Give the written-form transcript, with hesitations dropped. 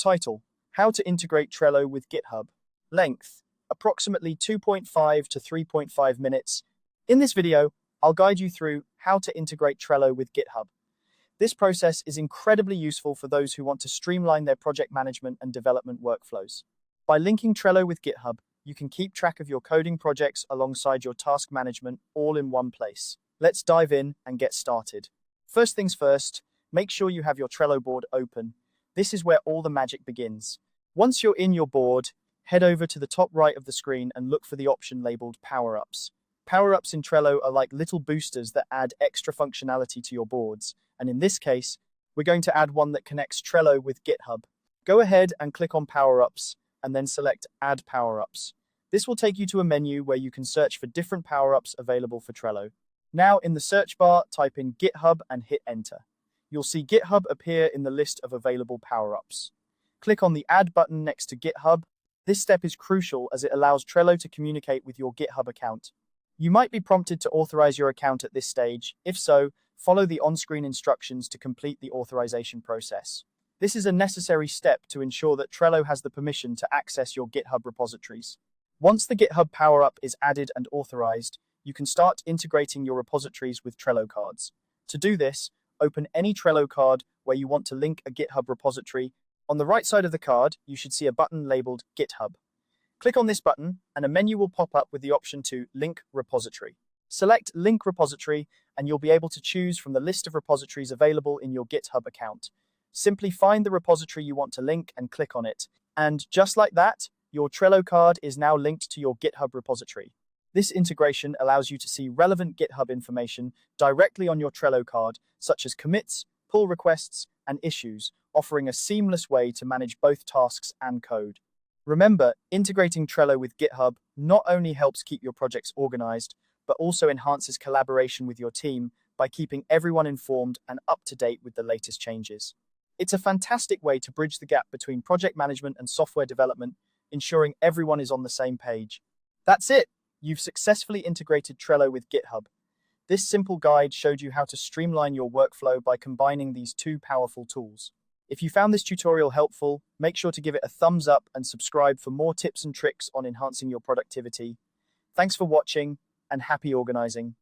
Title: How to integrate Trello with GitHub. Length: approximately 2.5 to 3.5 minutes. In this video, I'll guide you through how to integrate Trello with GitHub. This process is incredibly useful for those who want to streamline their project management and development workflows. By linking Trello with GitHub, you can keep track of your coding projects alongside your task management all in one place. Let's dive in and get started. First things first, make sure you have your Trello board open. This is where all the magic begins. Once you're in your board, head over to the top right of the screen and look for the option labeled Power-Ups. Power-Ups in Trello are like little boosters that add extra functionality to your boards, and in this case, we're going to add one that connects Trello with GitHub. Go ahead and click on Power-Ups, and then select Add Power-Ups. This will take you to a menu where you can search for different power-ups available for Trello. Now, in the search bar, type in GitHub and hit Enter. You'll see GitHub appear in the list of available power-ups. Click on the Add button next to GitHub. This step is crucial as it allows Trello to communicate with your GitHub account. You might be prompted to authorize your account at this stage. If so, follow the on-screen instructions to complete the authorization process. This is a necessary step to ensure that Trello has the permission to access your GitHub repositories. Once the GitHub power-up is added and authorized, you can start integrating your repositories with Trello cards. To do this, open any Trello card where you want to link a GitHub repository. On the right side of the card, you should see a button labeled GitHub. Click on this button, and a menu will pop up with the option to Link Repository. Select Link Repository, and you'll be able to choose from the list of repositories available in your GitHub account. Simply find the repository you want to link and click on it. And just like that, your Trello card is now linked to your GitHub repository. This integration allows you to see relevant GitHub information directly on your Trello card, such as commits, pull requests, and issues, offering a seamless way to manage both tasks and code. Remember, integrating Trello with GitHub not only helps keep your projects organized, but also enhances collaboration with your team by keeping everyone informed and up to date with the latest changes. It's a fantastic way to bridge the gap between project management and software development, ensuring everyone is on the same page. That's it! You've successfully integrated Trello with GitHub. This simple guide showed you how to streamline your workflow by combining these two powerful tools. If you found this tutorial helpful, make sure to give it a thumbs up and subscribe for more tips and tricks on enhancing your productivity. Thanks for watching, and happy organizing.